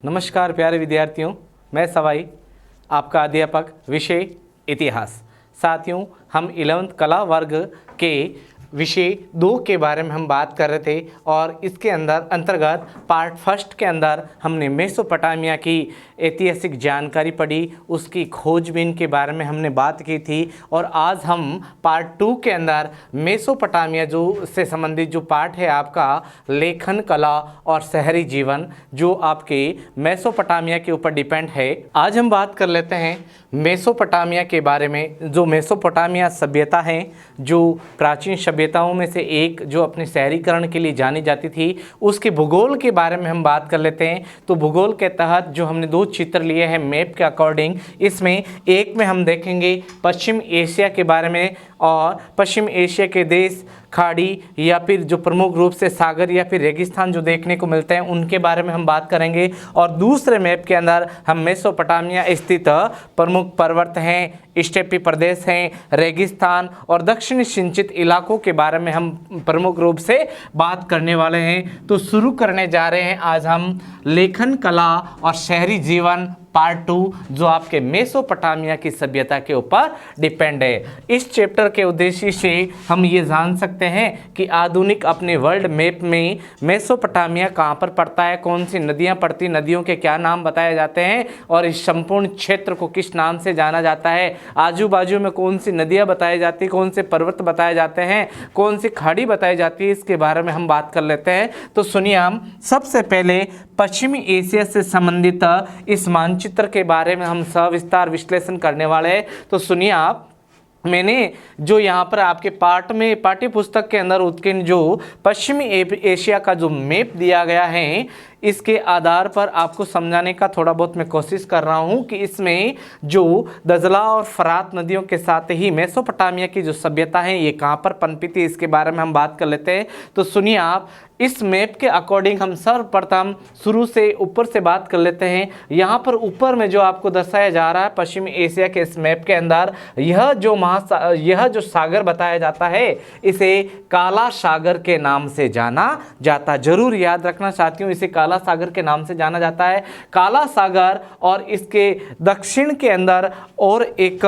नमस्कार प्यारे विद्यार्थियों, मैं सवाई आपका अध्यापक विषय इतिहास। साथियों, हम 11th कला वर्ग के विषय 2 के बारे में हम बात कर रहे थे और इसके अंतर्गत पार्ट फर्स्ट के अंदर हमने मेसोपोटामिया की ऐतिहासिक जानकारी पढ़ी, उसकी खोजबीन के बारे में हमने बात की थी। और आज हम पार्ट 2 के अंदर मेसोपोटामिया जो से संबंधित जो पार्ट है आपका लेखन कला और शहरी जीवन, जो आपके मेसोपोटामिया के ऊपर डिपेंड है। आज हम बात कर लेते हैं मेसोपोटामिया के बारे में। जो मेसोपोटामिया सभ्यता है, जो प्राचीन सभ्यताओं में से एक, जो अपने शहरीकरण के लिए जानी जाती थी, उसके भूगोल के बारे में हम बात कर लेते हैं। तो भूगोल के तहत जो हमने 2 चित्र लिए हैं मैप के अकॉर्डिंग, इसमें एक में हम देखेंगे पश्चिम एशिया के बारे में और पश्चिम एशिया के देश, खाड़ी या फिर जो प्रमुख रूप से सागर या फिर रेगिस्तान जो देखने को मिलते हैं उनके बारे में हम बात करेंगे। और दूसरे मैप के अंदर हम मेसोपोटामिया स्थित प्रमुख पर्वत हैं, स्टेपी प्रदेश हैं, रेगिस्तान और दक्षिणी सिंचित इलाकों के बारे में हम प्रमुख रूप से बात करने वाले हैं। तो शुरू करने जा रहे हैं आज हम लेखन कला और शहरी जीवन पार्ट 2, जो आपके मेसोपोटामिया की सभ्यता के ऊपर डिपेंड है। इस चैप्टर के उद्देश्य से हम ये जान सकते हैं कि आधुनिक अपने वर्ल्ड मैप में मेसोपोटामिया कहाँ पर पड़ता है, कौन सी नदियाँ पड़ती, नदियों के क्या नाम बताए जाते हैं और इस संपूर्ण क्षेत्र को किस नाम से जाना जाता है, आजू बाजू में कौन सी नदियाँ बताई जाती, कौन से पर्वत बताए जाते हैं, कौन सी खाड़ी बताई जाती है, इसके बारे में हम बात कर लेते हैं। तो सुनिए, हम सबसे पहले पश्चिमी एशिया से संबंधित इस मानचित्र के बारे में हम सविस्तार विश्लेषण करने वाले हैं। तो सुनिए आप, मैंने जो यहाँ पर आपके पाठ्य पुस्तक के अंदर उत्कीर्ण जो पश्चिमी एशिया का जो मैप दिया गया है, इसके आधार पर आपको समझाने का थोड़ा बहुत मैं कोशिश कर रहा हूँ कि इसमें जो दजला और फरात नदियों के साथ ही मेसोपोटामिया की जो सभ्यता है ये कहाँ पर पनपी थी, इसके बारे में हम बात कर लेते हैं। तो सुनिए आप, इस मैप के अकॉर्डिंग हम सर्वप्रथम शुरू से ऊपर से बात कर लेते हैं। यहाँ पर ऊपर में जो आपको दर्शाया जा रहा है पश्चिमी एशिया के इस मैप के अंदर, यह जो सागर बताया जाता है इसे काला सागर के नाम से जाना जाता है। जरूर याद रखना साथियों, इसे काला सागर के नाम से जाना जाता है। काला सागर और इसके दक्षिण के अंदर और एक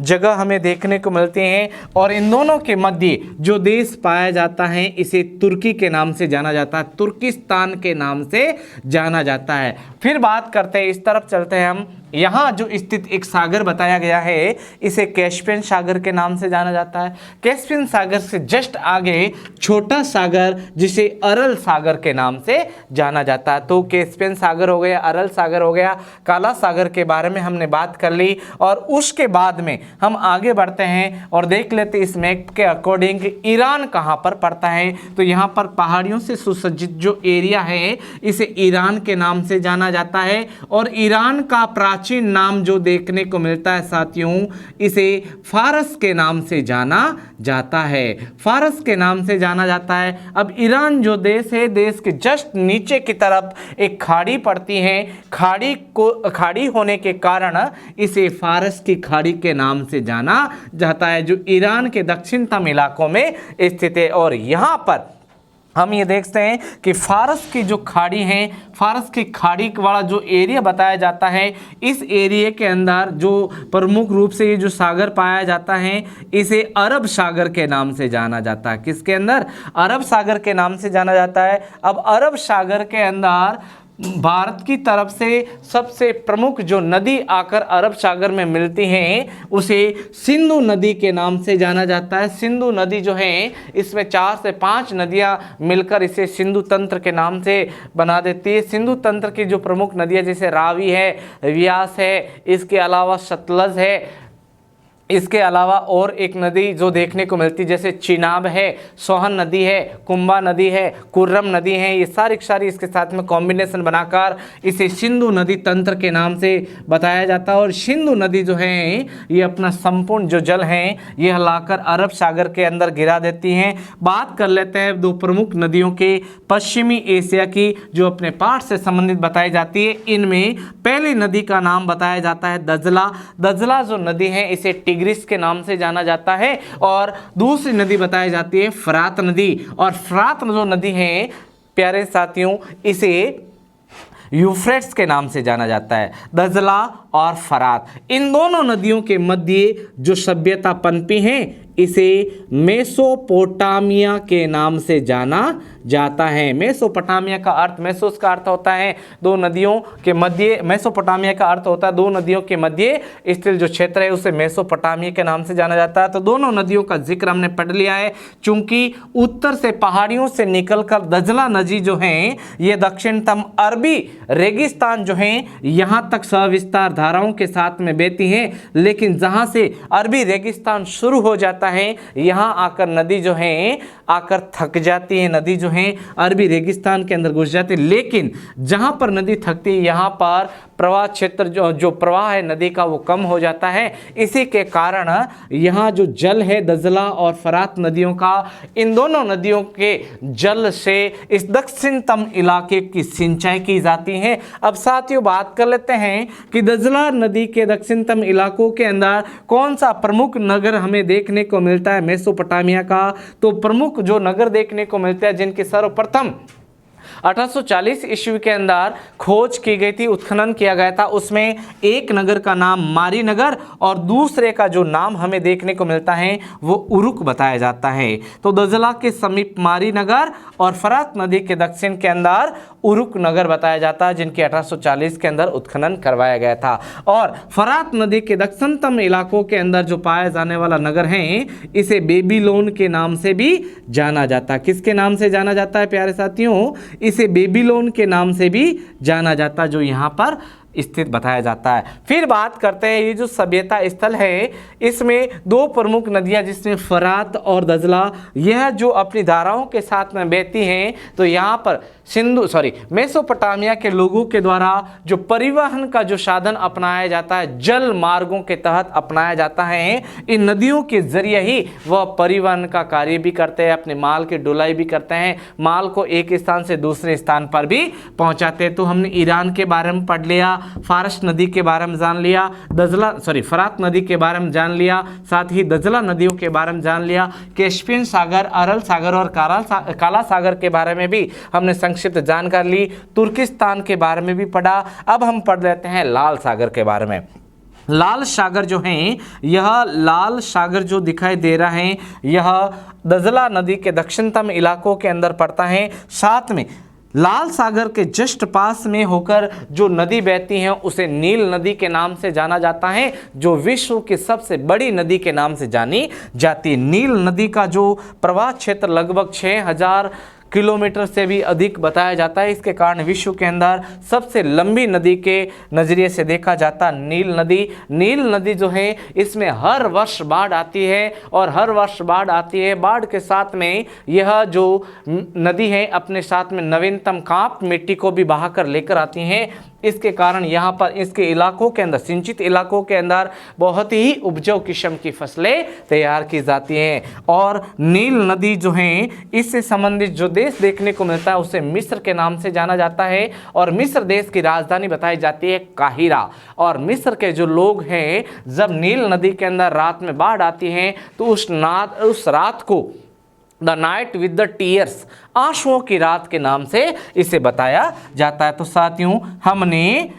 जगह हमें देखने को मिलती है और इन दोनों के मध्य जो देश पाया जाता है इसे तुर्की के नाम से जाना जाता है, तुर्किस्तान के नाम से जाना जाता है। फिर बात करते हैं, इस तरफ चलते हैं हम। यहाँ जो स्थित एक सागर बताया गया है इसे कैस्पियन सागर के नाम से जाना जाता है। कैस्पियन सागर से जस्ट आगे छोटा सागर जिसे अरल सागर के नाम से जाना जाता है। तो कैस्पियन सागर हो गया, अरल सागर हो गया, काला सागर के बारे में हमने बात कर ली। और उसके बाद में हम आगे बढ़ते हैं और देख लेते इस मैप के अकॉर्डिंग ईरान कहाँ पर पड़ता है। तो यहाँ पर पहाड़ियों से सुसज्जित जो एरिया है इसे ईरान के नाम से जाना जाता है। और ईरान का प्राचीन नाम जो देखने को मिलता है साथियों, इसे फारस के नाम से जाना जाता है, फारस के नाम से जाना जाता है। अब ईरान जो देश है, देश के जस्ट नीचे की तरफ एक खाड़ी पड़ती है, खाड़ी होने के कारण इसे फारस की खाड़ी के नाम से जाना जाता है, जो ईरान के दक्षिणतम इलाकों में स्थित है। और यहाँ पर हम ये देखते हैं कि फारस की जो खाड़ी है, फारस की खाड़ी वाला जो एरिया बताया जाता है, इस एरिया के अंदर जो प्रमुख रूप से ये जो सागर पाया जाता है इसे अरब सागर के नाम से जाना जाता है। किसके अंदर? अरब सागर के नाम से जाना जाता है। अब अरब सागर के अंदर भारत की तरफ से सबसे प्रमुख जो नदी आकर अरब सागर में मिलती हैं उसे सिंधु नदी के नाम से जाना जाता है। सिंधु नदी जो है इसमें 4 से 5 नदियां मिलकर इसे सिंधु तंत्र के नाम से बना देती है। सिंधु तंत्र की जो प्रमुख नदियां जैसे रावी है, व्यास है, इसके अलावा सतलज है, इसके अलावा और एक नदी जो देखने को मिलती जैसे चिनाब है, सोहन नदी है, कुंभा नदी है, कुर्रम नदी है, ये सारी इसके साथ में कॉम्बिनेशन बनाकर इसे सिंधु नदी तंत्र के नाम से बताया जाता है। और सिंधु नदी जो है ये अपना संपूर्ण जो जल है ये लाकर अरब सागर के अंदर गिरा देती हैं। बात कर लेते हैं 2 प्रमुख नदियों के पश्चिमी एशिया की जो अपने पाठ से संबंधित बताई जाती है। इनमें पहली नदी का नाम बताया जाता है दजला। दजला जो नदी है इसे टिग्रिस के नाम से जाना जाता है। और दूसरी नदी बताई जाती है फरात नदी। और फरात जो नदी है प्यारे साथियों, इसे यूफ्रेट्स के नाम से जाना जाता है। दजला और फरात, इन दोनों नदियों के मध्य जो सभ्यता पनपी है इसे मेसोपोटामिया के नाम से जाना जाता है। मेसोपोटामिया का अर्थ, मेसोस का अर्थ होता है दो नदियों के मध्य, मेसोपोटामिया का अर्थ होता है दो नदियों के मध्य स्थित जो क्षेत्र है उसे मेसोपोटामिया के नाम से जाना जाता है। तो दोनों नदियों का जिक्र हमने पढ़ लिया है। चूंकि उत्तर से पहाड़ियों से निकलकर दजला नदी जो है ये दक्षिणतम अरबी रेगिस्तान जो है यहाँ तक सविस्तार धाराओं के साथ में बहती है, लेकिन जहाँ से अरबी रेगिस्तान शुरू हो जाता है यहाँ आकर नदी जो है आकर थक जाती है, नदी जो है अरबी रेगिस्तान के अंदर घुस जाती है। लेकिन जहाँ पर नदी थकती है यहाँ पर प्रवाह क्षेत्र जो प्रवाह है नदी का वो कम हो जाता है। इसी के कारण यहाँ जो जल है दजला और फरात नदियों का, इन दोनों नदियों के जल से इस दक्षिणतम इलाके की सिंचाई की जाती है। अब साथियों बात कर लेते हैं कि दजला नदी के दक्षिणतम इलाकों के अंदर कौन सा प्रमुख नगर हमें देखने को मिलता है मेसोपोटामिया का। तो प्रमुख जो नगर देखने को मिलते हैं जिनके सर्वप्रथम 1840 ईस्वी के अंदर खोज की गई थी, उत्खनन किया गया था, उसमें एक नगर का नाम मारी नगर और दूसरे का जो नाम हमें देखने को मिलता है वो उरुक बताया जाता है। तो दजला के समीप मारी नगर और फरात नदी के दक्षिण के अंदर उरुक नगर बताया जाता है, जिनकी 1840 के अंदर उत्खनन करवाया गया था। और फरात नदी के दक्षिणतम इलाकों के अंदर जो पाया जाने वाला नगर है इसे बेबीलोन के नाम से भी जाना जाता है। किसके नाम से जाना जाता है प्यारे साथियों? इसे बेबीलोन के नाम से भी जाना जाता है, जो यहाँ पर स्थित बताया जाता है। फिर बात करते हैं ये जो सभ्यता स्थल है इसमें दो प्रमुख नदियां जिसमें फरात और दजला यह जो अपनी धाराओं के साथ में बहती हैं। तो यहाँ पर मेसोपोटामिया के लोगों के द्वारा जो परिवहन का जो साधन अपनाया जाता है जल मार्गों के तहत अपनाया जाता है। इन नदियों के जरिए ही वह परिवहन का कार्य भी करते हैं, अपने माल की ढुलाई भी करते हैं, माल को एक स्थान से दूसरे स्थान पर भी पहुंचाते हैं। तो हमने ईरान के बारे में पढ़ लिया, फारस नदी के बारे में जान लिया, फरात नदी के बारे में जान लिया, साथ ही दजला नदियों के बारे में जान लिया, कैस्पियन सागर, अरल सागर और काला सागर के बारे में भी हमने संक्षिप्त जानकारी ली, तुर्किस्तान के बारे में भी पढ़ा। अब हम पढ़ लेते हैं लाल सागर के बारे में। लाल सागर जो है यह लाल सागर जो दिखाई दे रहा है यह दजला नदी के दक्षिणतम इलाकों के अंदर पड़ता है। साथ में लाल सागर के जस्ट पास में होकर जो नदी बहती है उसे नील नदी के नाम से जाना जाता है, जो विश्व की सबसे बड़ी नदी के नाम से जानी जाती है। नील नदी का जो प्रवाह क्षेत्र लगभग 6000 किलोमीटर से भी अधिक बताया जाता है। इसके कारण विश्व के अंदर सबसे लंबी नदी के नज़रिए से देखा जाता नील नदी जो है इसमें हर वर्ष बाढ़ आती है और हर वर्ष बाढ़ आती है। बाढ़ के साथ में यह जो नदी है अपने साथ में नवीनतम कांप मिट्टी को भी बहाकर लेकर आती हैं। इसके कारण यहाँ पर इसके इलाकों के अंदर, सिंचित इलाकों के अंदर बहुत ही उपजाऊ किस्म की फसलें तैयार की जाती हैं। और नील नदी जो है इससे संबंधित जो देश देखने को मिलता है उसे मिस्र के नाम से जाना जाता है और मिस्र देश की राजधानी बताई जाती है काहिरा। और मिस्र के जो लोग हैं जब नील नदी के अंदर रात में बाढ़ आती है तो उस रात को the night with the tears, आंसुओं की रात के नाम से इसे बताया जाता है। तो साथियों हमने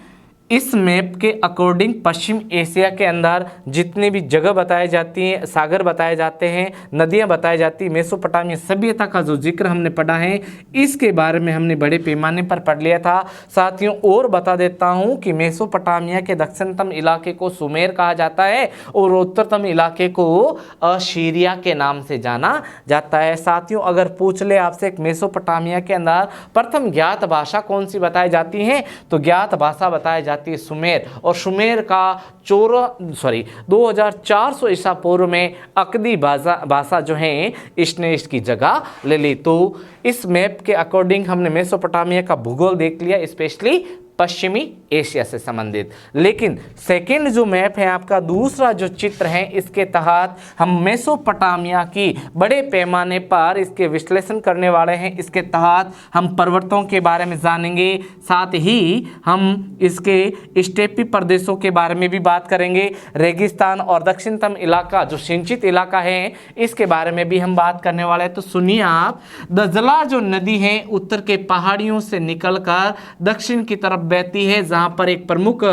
इस मैप के अकॉर्डिंग पश्चिम एशिया के अंदर जितनी भी जगह बताई जाती हैं, सागर बताए जाते हैं, नदियां बताई जाती हैं, मेसोपोटामिया सभ्यता का जो जिक्र हमने पढ़ा है इसके बारे में हमने बड़े पैमाने पर पढ़ लिया था। साथियों और बता देता हूं कि मेसोपोटामिया के दक्षिणतम इलाके को सुमेर कहा जाता है और उत्तरतम इलाके को अशीरिया के नाम से जाना जाता है। साथियों अगर पूछ ले आपसे मेसोपोटामिया के अंदर प्रथम ज्ञात भाषा कौन सी बताई जाती है तो ज्ञात भाषा बताई जाती है सुमेर। और सुमेर का 2400 ईसा पूर्व में अकदी भाषा जो है इसने इसकी जगह ले ली। तो इस मैप के अकॉर्डिंग हमने मेसोपोटामिया का भूगोल देख लिया, स्पेशली पश्चिमी एशिया से संबंधित। लेकिन सेकेंड जो मैप है आपका, दूसरा जो चित्र है, इसके तहत हम मेसोपोटामिया की बड़े पैमाने पर इसके विश्लेषण करने वाले हैं। इसके तहत हम पर्वतों के बारे में जानेंगे, साथ ही हम इसके स्टेपी प्रदेशों के बारे में भी बात करेंगे। रेगिस्तान और दक्षिणतम इलाका जो सिंचित इलाका है इसके बारे में भी हम बात करने वाले हैं। तो सुनिए आप, दजला जो नदी है उत्तर के पहाड़ियों से निकलकर दक्षिण की तरफ बहती है, जहां पर एक प्रमुख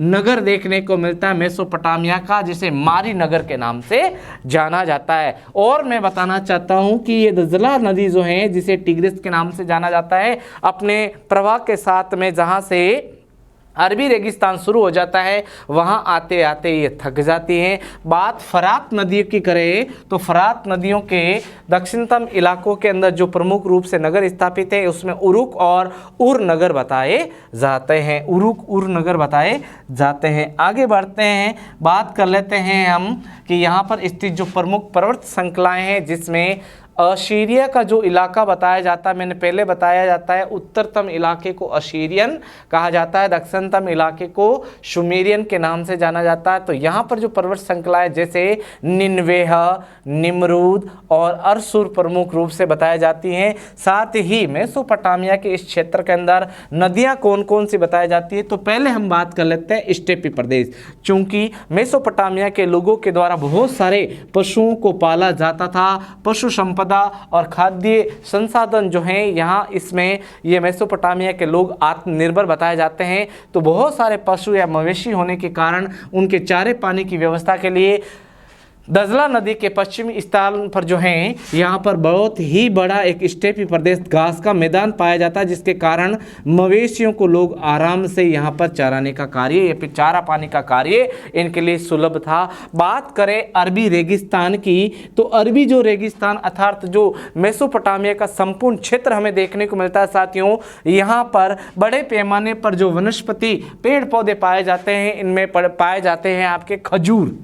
नगर देखने को मिलता है मेसोपोटामिया का, जिसे मारी नगर के नाम से जाना जाता है। और मैं बताना चाहता हूं कि ये दजला नदी जो है, जिसे टिग्रिस के नाम से जाना जाता है, अपने प्रवाह के साथ में जहां से अरबी रेगिस्तान शुरू हो जाता है, वहाँ आते आते ये थक जाती हैं। बात फरात नदियों की करें तो फरात नदियों के दक्षिणतम इलाकों के अंदर जो प्रमुख रूप से नगर स्थापित है, उसमें उरुक और उर नगर बताए जाते हैं। उरुक उर नगर बताए जाते हैं। आगे बढ़ते हैं, बात कर लेते हैं हम कि यहाँ पर स्थित जो प्रमुख पर्वत श्रृंखलाएँ हैं, जिसमें अशीरिया का जो इलाका बताया जाता है, मैंने पहले बताया जाता है उत्तरतम इलाके को अशीरियन कहा जाता है, दक्षिणतम इलाके को शुमेरियन के नाम से जाना जाता है। तो यहाँ पर जो पर्वत श्रृंखलाएं जैसे निन्वेह, निमरूद और अरसुर प्रमुख रूप से बताई जाती हैं। साथ ही मेसोपोटामिया के इस क्षेत्र के अंदर नदियाँ कौन कौन सी बताई जाती है, तो पहले हम बात कर लेते हैं स्टेपी प्रदेश। चूँकि मेसोपोटामिया के लोगों के द्वारा बहुत सारे पशुओं को पाला जाता था, पशु संपदा और खाद्य संसाधन जो हैं यहाँ इसमें ये मेसोपोटामिया के लोग आत्मनिर्भर बताए जाते हैं। तो बहुत सारे पशु या मवेशी होने के कारण उनके चारे पानी की व्यवस्था के लिए दजला नदी के पश्चिमी स्थान पर जो है, यहाँ पर बहुत ही बड़ा एक स्टेपी प्रदेश घास का मैदान पाया जाता है, जिसके कारण मवेशियों को लोग आराम से यहाँ पर चराने का कार्य या फिर चारा पानी का कार्य इनके लिए सुलभ था। बात करें अरबी रेगिस्तान की, तो अरबी जो रेगिस्तान अर्थात जो मेसोपोटामिया का संपूर्ण क्षेत्र हमें देखने को मिलता है साथियों, यहाँ पर बड़े पैमाने पर जो वनस्पति पेड़ पौधे पाए जाते हैं, इनमें पाए जाते हैं आपके खजूर।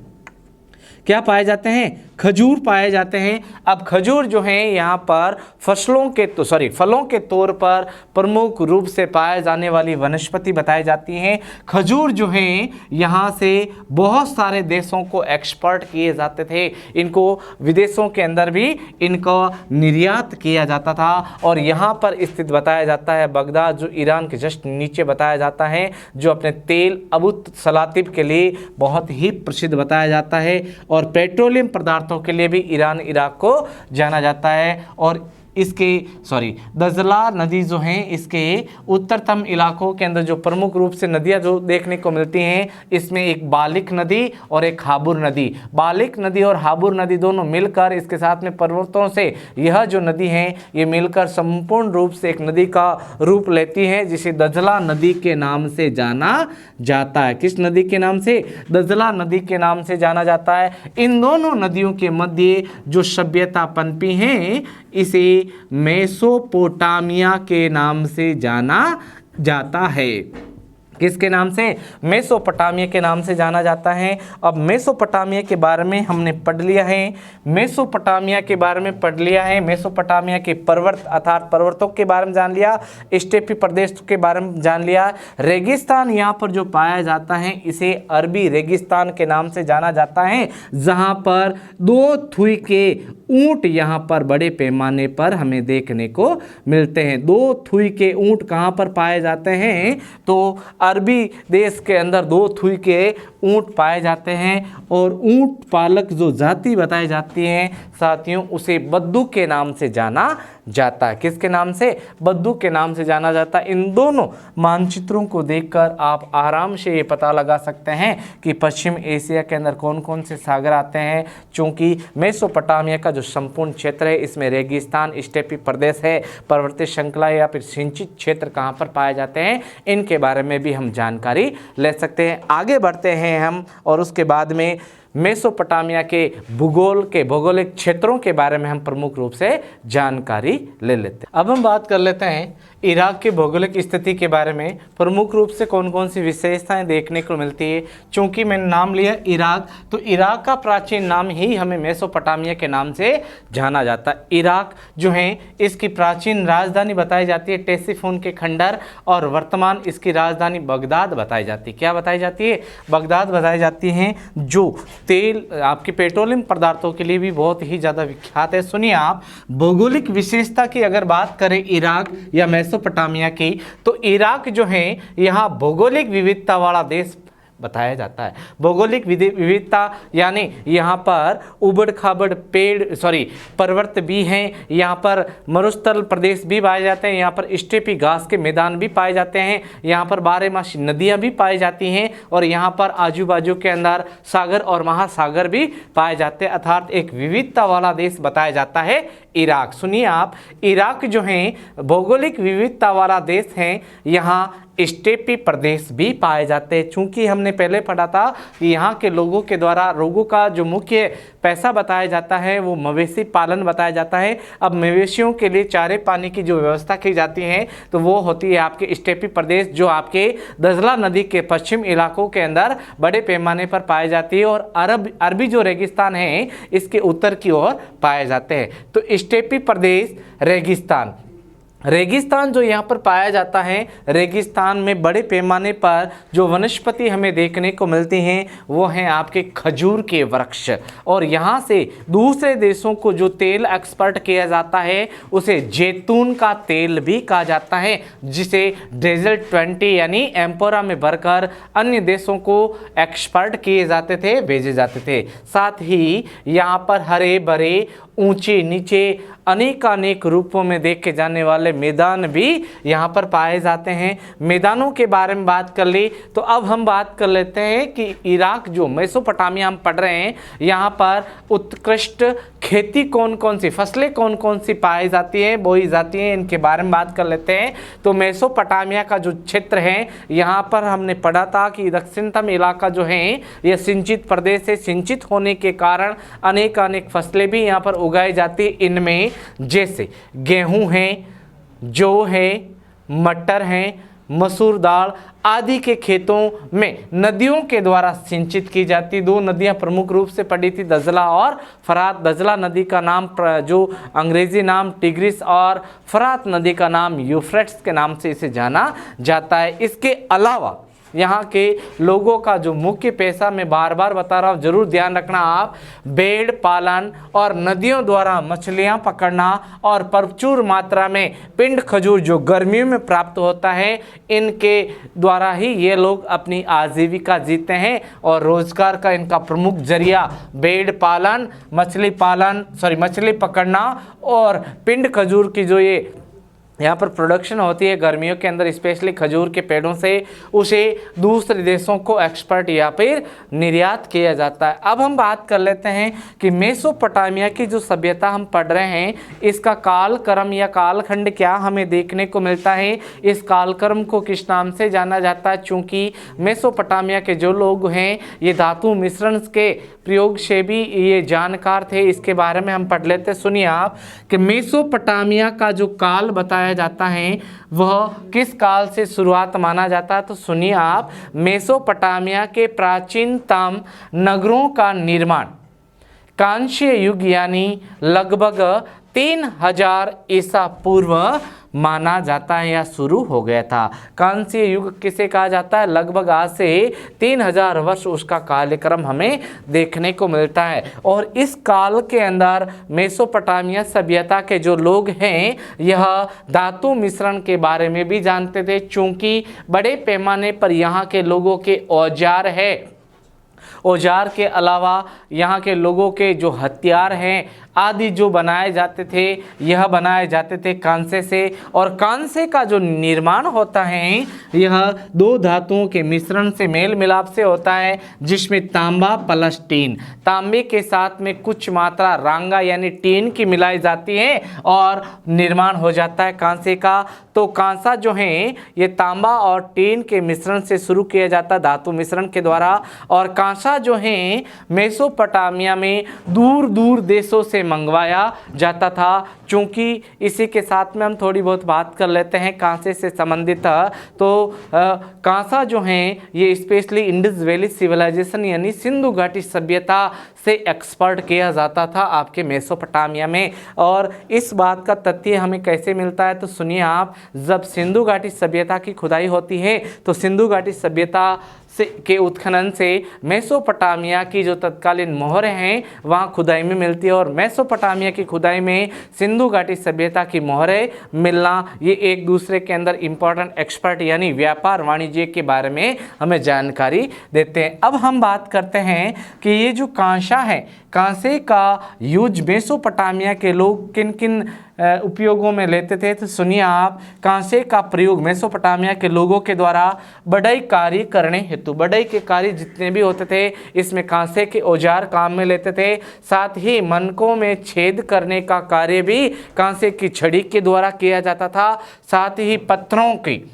क्या पाए जाते हैं? खजूर पाए जाते हैं। अब खजूर जो हैं यहाँ पर फलों के तौर पर प्रमुख रूप से पाए जाने वाली वनस्पति बताई जाती हैं। खजूर जो हैं यहाँ से बहुत सारे देशों को एक्सपोर्ट किए जाते थे, इनको विदेशों के अंदर भी इनको निर्यात किया जाता था। और यहाँ पर स्थित बताया जाता है बगदाद, जो ईरान के जस्ट नीचे बताया जाता है, जो अपने तेल अबू सलातिब के लिए बहुत ही प्रसिद्ध बताया जाता है और पेट्रोलियम पदार्थों के लिए भी ईरान इराक को जाना जाता है। और दजला नदी जो है, इसके उत्तरतम इलाकों के अंदर जो प्रमुख रूप से नदियां जो देखने को मिलती हैं, इसमें एक बालिक नदी और एक हाबुर नदी। बालिक नदी और हाबुर नदी दोनों मिलकर, इसके साथ में पर्वतों से यह जो नदी है ये मिलकर संपूर्ण रूप से एक नदी का रूप लेती है, जिसे दजला नदी के नाम से जाना जाता है। किस नदी के नाम से? दजला नदी के नाम से जाना जाता है। इन दोनों नदियों के मध्य जो सभ्यता पनपी है, इसे मेसोपोटामिया के नाम से जाना जाता है। किसके नाम से? मेसोपोटामिया के नाम से जाना जाता है। अब मेसोपोटामिया के बारे में हमने पढ़ लिया है, मेसोपोटामिया के पर्वत अर्थात पर्वतों के बारे में जान लिया, स्टेपी प्रदेश के बारे में जान लिया। रेगिस्तान यहाँ पर जो पाया जाता है, इसे अरबी रेगिस्तान के नाम से जाना जाता है, जहाँ पर 2 थुई के ऊंट यहाँ पर बड़े पैमाने पर हमें देखने को मिलते हैं। 2 थुई के ऊंट कहाँ पर पाए जाते हैं? तो अरबी देश के अंदर 2 थुई के ऊंट पाए जाते हैं। और ऊंट पालक जो जाति बताई जाती है साथियों, उसे बद्दू के नाम से जाना जाता है। किसके नाम से? बद्दू के नाम से जाना जाता है। इन दोनों मानचित्रों को देखकर आप आराम से ये पता लगा सकते हैं कि पश्चिम एशिया के अंदर कौन कौन से सागर आते हैं। चूँकि मेसोपोटामिया का जो संपूर्ण क्षेत्र है, इसमें रेगिस्तान, स्टेपी प्रदेश है, पर्वतीय श्रृंखला या फिर सिंचित क्षेत्र कहाँ पर पाए जाते हैं, इनके बारे में भी हम जानकारी ले सकते हैं। आगे बढ़ते हैं हम और उसके बाद में मेसोपोटामिया के भौगोलिक क्षेत्रों के बारे में हम प्रमुख रूप से जानकारी ले लेते हैं। अब हम बात कर लेते हैं इराक के भौगोलिक स्थिति के बारे में, प्रमुख रूप से कौन कौन सी विशेषताएं देखने को मिलती है। चूँकि मैंने नाम लिया इराक, तो इराक का प्राचीन नाम ही हमें मेसोपोटामिया के नाम से जाना जाता है। इराक जो है, इसकी प्राचीन राजधानी बताई जाती है टेसिफोन के खंडर, और वर्तमान इसकी राजधानी बगदाद बताई जाती है। क्या बताई जाती है? बगदाद बताई जाती है, जो तेल आपके पेट्रोलियम पदार्थों के लिए भी बहुत ही ज़्यादा विख्यात है। सुनिए आप, भौगोलिक विशेषता की अगर बात करें इराक या मेसोपोटामिया की, तो इराक जो है यहाँ भौगोलिक विविधता वाला देश बताया जाता है। भौगोलिक विविधता यानी यहाँ पर उबड़ खाबड़ पर्वत भी हैं, यहाँ पर मरुस्थल प्रदेश भी पाए जाते हैं, यहाँ पर स्टेपी घास के मैदान भी पाए जाते हैं, यहाँ पर बारहमासी नदियाँ भी पाई जाती हैं और यहाँ पर आजू बाजू के अंदर सागर और महासागर भी पाए जाते हैं, अर्थात एक विविधता वाला देश बताया जाता है इराक। सुनिए आप, इराक जो है भौगोलिक विविधता वाला देश है, यहाँ स्टेपी प्रदेश भी पाए जाते हैं। चूंकि हमने पहले पढ़ा था कि यहाँ के लोगों के द्वारा रोगों का जो मुख्य पैसा बताया जाता है वो मवेशी पालन बताया जाता है। अब मवेशियों के लिए चारे पानी की जो व्यवस्था की जाती है तो वो होती है आपके स्टेपी प्रदेश, जो आपके दजला नदी के पश्चिम इलाकों के अंदर बड़े पैमाने पर पाई जाती है और अरबी जो रेगिस्तान है इसके उत्तर की ओर पाए जाते हैं। तो स्टेपी प्रदेश रेगिस्तान जो यहाँ पर पाया जाता है, रेगिस्तान में बड़े पैमाने पर जो वनस्पति हमें देखने को मिलती हैं वो हैं आपके खजूर के वृक्ष, और यहाँ से दूसरे देशों को जो तेल एक्सपोर्ट किया जाता है उसे जैतून का तेल भी कहा जाता है, जिसे डेजर्ट 20 यानी एम्पोरा में भरकर अन्य देशों को एक्सपोर्ट किए जाते थे, भेजे जाते थे। साथ ही यहाँ पर हरे भरे ऊंचे नीचे अनेकानेक रूपों में देखे जाने वाले मैदान भी यहाँ पर पाए जाते हैं। मैदानों के बारे में बात कर ली तो अब हम बात कर लेते हैं कि इराक जो मेसोपोटामिया हम पढ़ रहे हैं, यहाँ पर उत्कृष्ट खेती कौन कौन सी, फसलें कौन कौन सी पाई जाती हैं, बोई जाती हैं, इनके बारे में बात कर लेते हैं। तो मेसोपोटामिया का जो क्षेत्र है यहाँ पर हमने पढ़ा था कि दक्षिणतम इलाका जो है यह सिंचित प्रदेश है। सिंचित होने के कारण अनेक फसलें भी यहाँ पर उगाई जाती है। इनमें जैसे गेहूं है, जौ है, मटर है, मसूर दाल आदि के खेतों में नदियों के द्वारा सिंचित की जाती। दो नदियां प्रमुख रूप से पड़ी थी, दजला और फरात। दजला नदी का नाम जो अंग्रेजी नाम टिग्रिस और फरात नदी का नाम यूफ्रेट्स के नाम से इसे जाना जाता है। इसके अलावा यहाँ के लोगों का जो मुख्य पेशा, मैं बार बार बता रहा हूँ, जरूर ध्यान रखना आप, भेड़ पालन और नदियों द्वारा मछलियाँ पकड़ना और प्रचुर मात्रा में पिंड खजूर जो गर्मियों में प्राप्त होता है, इनके द्वारा ही ये लोग अपनी आजीविका जीते हैं और रोजगार का इनका प्रमुख जरिया भेड़ पालन, मछली पकड़ना और पिंड खजूर की जो ये यहाँ पर प्रोडक्शन होती है गर्मियों के अंदर, स्पेशली खजूर के पेड़ों से, उसे दूसरे देशों को एक्सपोर्ट या फिर निर्यात किया जाता है। अब हम बात कर लेते हैं कि मेसोपोटामिया की जो सभ्यता हम पढ़ रहे हैं, इसका कालक्रम या कालखंड क्या हमें देखने को मिलता है, इस कालक्रम को किस नाम से जाना जाता है। चूँकि मेसोपोटामिया के जो लोग हैं ये धातु मिश्रण के प्रयोग से भी ये जानकार थे, इसके बारे में हम पढ़ लेते। सुनिए आप कि मेसोपोटामिया का जो काल बताया जाता है वह किस काल से शुरुआत माना जाता है। तो सुनिए आप, मेसोपोटामिया के प्राचीनतम नगरों का निर्माण कांस्य युग यानी लगभग 3000 ईसा पूर्व माना जाता है या शुरू हो गया था। कांस्य युग किसे कहा जाता है? लगभग आज से 3000 वर्ष उसका कार्यक्रम हमें देखने को मिलता है। और इस काल के अंदर मेसोपोटामिया सभ्यता के जो लोग हैं यह धातु मिश्रण के बारे में भी जानते थे, चूँकि बड़े पैमाने पर यहाँ के लोगों के औजार के अलावा यहाँ के लोगों के जो हथियार हैं आदि जो बनाए जाते थे, यह बनाए जाते थे कांसे से। और कांसे का जो निर्माण होता है यह दो धातुओं के मिश्रण से मेल मिलाप से होता है, जिसमें तांबा प्लस टीन, तांबे के साथ में कुछ मात्रा रांगा यानी टीन की मिलाई जाती है और निर्माण हो जाता है कांसे का। तो कांसा जो है ये तांबा और टीन के मिश्रण से शुरू किया जाता है, धातु मिश्रण के द्वारा। और कांसा जो है मेसोपोटामिया में दूर दूर देशों से मंगवाया जाता था। चूँकि इसी के साथ में हम थोड़ी बहुत बात कर लेते हैं कांसे से संबंधित। तो कांसा जो है ये स्पेशली इंडस वैली सिविलाइजेशन यानी सिंधु घाटी सभ्यता से एक्सपोर्ट किया जाता था आपके मेसोपोटामिया में। और इस बात का तथ्य हमें कैसे मिलता है? तो सुनिए आप, जब सिंधु घाटी सभ्यता की खुदाई होती है तो सिंधु घाटी सभ्यता के उत्खनन से मेसोपोटामिया की जो तत्कालीन मोहरें हैं वहाँ खुदाई में मिलती है, और मेसोपोटामिया की खुदाई में सिंधु घाटी सभ्यता की मोहरें मिलना, ये एक दूसरे के अंदर इंपॉर्टेंट एक्सपर्ट यानी व्यापार वाणिज्य के बारे में हमें जानकारी देते हैं। अब हम बात करते हैं कि ये जो कांसा है, कांसे का यूज मेसोपोटामिया के लोग किन किन उपयोगों में लेते थे। तो सुनिए आप, कांसे का प्रयोग मेसोपोटामिया के लोगों के द्वारा बढ़ई कार्य करने हेतु, बढ़ई के कार्य जितने भी होते थे इसमें कांसे के औजार काम में लेते थे। साथ ही मनकों में छेद करने का कार्य भी कांसे की छड़ी के द्वारा किया जाता था। साथ ही पत्थरों की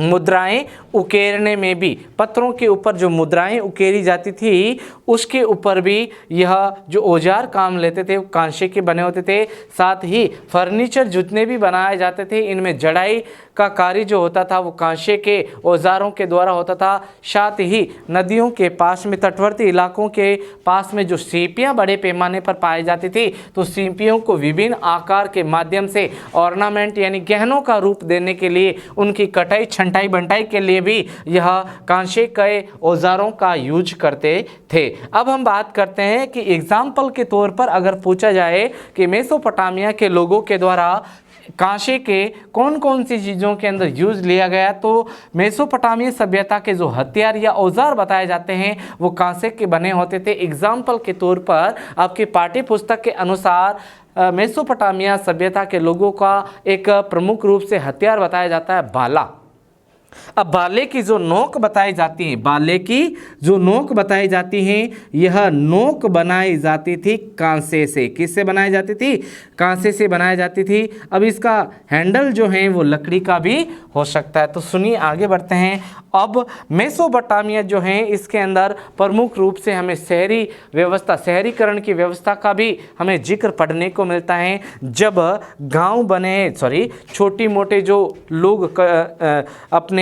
मुद्राएं उकेरने में भी, पत्थरों के ऊपर जो मुद्राएं उकेरी जाती थी उसके ऊपर भी यह जो औजार काम लेते थे वो कांसे के बने होते थे। साथ ही फर्नीचर जितने भी बनाए जाते थे इनमें जड़ाई का कार्य जो होता था वो कांसे के औजारों के द्वारा होता था। साथ ही नदियों के पास में, तटवर्ती इलाकों के पास में जो सीपियाँ बड़े पैमाने पर पाई जाती थी तो सीपियों को विभिन्न आकार के माध्यम से ऑर्नामेंट यानी गहनों का रूप देने के लिए, उनकी कटाई छंटाई बंटाई के लिए भी यह कांसे के औजारों का यूज करते थे। अब हम बात करते हैं कि एग्जाम्पल के तौर पर अगर पूछा जाए कि मेसोपोटामिया के लोगों के द्वारा कांसे के कौन कौन सी चीज़ों के अंदर यूज लिया गया, तो मेसोपोटामिया सभ्यता के जो हथियार या औजार बताए जाते हैं वो कांसे के बने होते थे। एग्जाम्पल के तौर पर आपके पाठ्य पुस्तक के अनुसार मेसोपोटामिया सभ्यता के लोगों का एक प्रमुख रूप से हथियार बताया जाता है भाला। अब भाले की जो नोक बताई जाती है, भाले की जो नोक बताई जाती है, यह नोक बनाई जाती थी कांसे से। किससे बनाई जाती थी? कांसे से बनाई जाती थी। अब इसका हैंडल जो है वो लकड़ी का भी हो सकता है। तो सुनिए आगे बढ़ते हैं। अब मेसोपोटामिया जो है इसके अंदर प्रमुख रूप से हमें शहरी व्यवस्था, शहरीकरण की व्यवस्था का भी हमें जिक्र पढ़ने को मिलता है। जब गांव बने, छोटी मोटे जो लोग अपने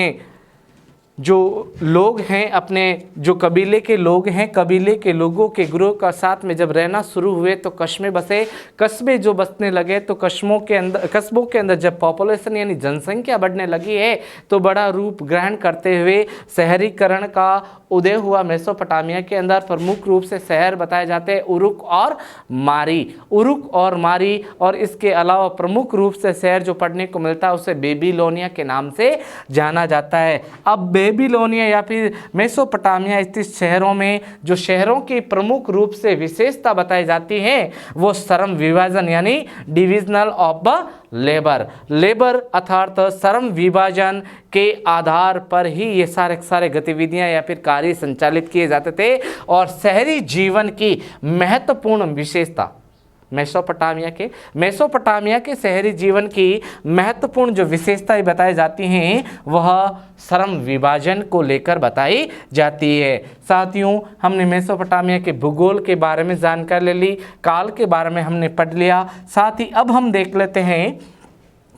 जो लोग हैं, अपने जो कबीले के लोग हैं, कबीले के लोगों के ग्रुप का साथ में जब रहना शुरू हुए तो कस्बे बसे। कस्बे जो बसने लगे तो कस्बों के अंदर जब पॉपुलेशन यानी जनसंख्या बढ़ने लगी है तो बड़ा रूप ग्रहण करते हुए शहरीकरण का उदय हुआ। मेसोपोटामिया के अंदर प्रमुख रूप से शहर बताए जाते हैं उरुक और मारी, उरुक और मारी। और इसके अलावा प्रमुख रूप से शहर जो पढ़ने को मिलता है उसे बेबीलोनिया के नाम से जाना जाता है। अब बेबीलोनिया या फिर मेसोपोटामिया स्थित शहरों में जो शहरों की प्रमुख रूप से विशेषता बताई जाती है वो श्रम विभाजन यानी डिविजनल ऑफ द लेबर अर्थात श्रम विभाजन के आधार पर ही ये सारे गतिविधियां या फिर कार्य संचालित किए जाते थे। और शहरी जीवन की महत्वपूर्ण विशेषता मेसोपोटामिया के शहरी जीवन की महत्वपूर्ण जो विशेषताएं बताई जाती हैं वह श्रम विभाजन को लेकर बताई जाती है। साथियों, हमने मेसोपोटामिया के भूगोल के बारे में जानकारी ले ली, काल के बारे में हमने पढ़ लिया। साथ ही अब हम देख लेते हैं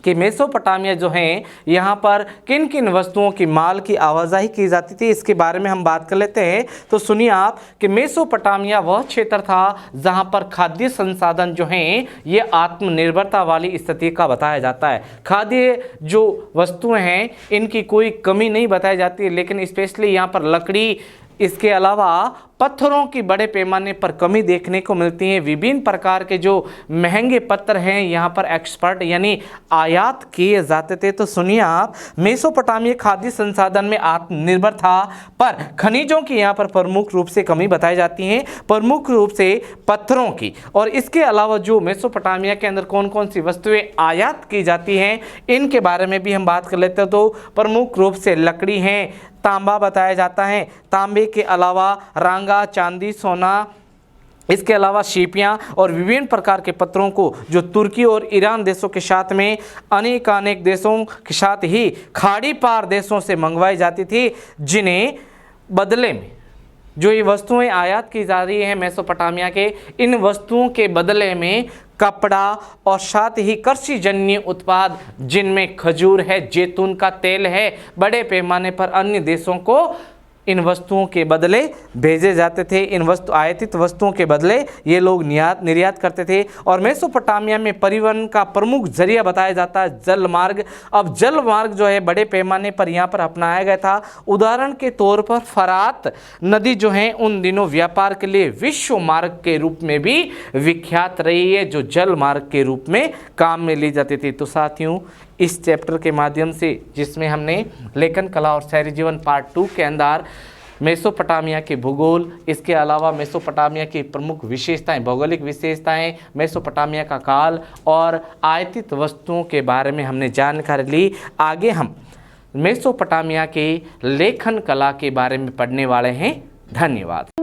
कि मेसोपोटामिया जो है यहाँ पर किन किन वस्तुओं की माल की आवाजाही की जाती थी, इसके बारे में हम बात कर लेते हैं। तो सुनिए आप कि मेसोपोटामिया वह क्षेत्र था जहाँ पर खाद्य संसाधन जो हैं ये आत्मनिर्भरता वाली स्थिति का बताया जाता है। खाद्य जो वस्तुएं हैं इनकी कोई कमी नहीं बताई जाती है, लेकिन स्पेशली यहाँ पर लकड़ी, इसके अलावा पत्थरों की बड़े पैमाने पर कमी देखने को मिलती है। विभिन्न प्रकार के जो महंगे पत्थर हैं यहाँ पर एक्सपर्ट यानी आयात किए जाते थे। तो सुनिए आप, मेसोपोटामिया खाद्य संसाधन में आत्मनिर्भर था, पर खनिजों की यहाँ पर प्रमुख रूप से कमी बताई जाती है, प्रमुख रूप से पत्थरों की। और इसके अलावा जो मेसोपोटामिया के अंदर कौन कौन सी वस्तुएं आयात की जाती हैं इनके बारे में भी हम बात कर लेते हैं। तो प्रमुख रूप से लकड़ी है, तांबा बताया जाता है, तांबे के अलावा रांगा, चांदी, सोना, इसके अलावा सीपियाँ और विभिन्न प्रकार के पत्थरों को जो तुर्की और ईरान देशों के साथ में अनेक देशों के साथ ही खाड़ी पार देशों से मंगवाई जाती थी, जिन्हें बदले में जो ये वस्तुएं आयात की जा रही हैं मेसोपोटामिया के, इन वस्तुओं के बदले में कपड़ा और साथ ही कृषिजन्य उत्पाद जिनमें खजूर है, जैतून का तेल है, बड़े पैमाने पर अन्य देशों को इन वस्तुओं के बदले भेजे जाते थे। इन आयातित वस्तुओं के बदले ये लोग निर्यात करते थे। और मेसोपोटामिया में परिवहन का प्रमुख जरिया बताया जाता है जल मार्ग। अब जल मार्ग जो है बड़े पैमाने पर यहाँ पर अपनाया गया था। उदाहरण के तौर पर फरात नदी जो है उन दिनों व्यापार के लिए विश्व मार्ग के रूप में भी विख्यात रही है, जो जल मार्ग के रूप में काम में ली जाती थी। तो साथियों, इस चैप्टर के माध्यम से जिसमें हमने लेखन कला और शहरी जीवन पार्ट 2 के अंदर मेसोपोटामिया के भूगोल, इसके अलावा मेसोपोटामिया की प्रमुख विशेषताएं, भौगोलिक विशेषताएं, मेसोपोटामिया का काल और आयातित वस्तुओं के बारे में हमने जानकारी ली। आगे हम मेसोपोटामिया के लेखन कला के बारे में पढ़ने वाले हैं। धन्यवाद।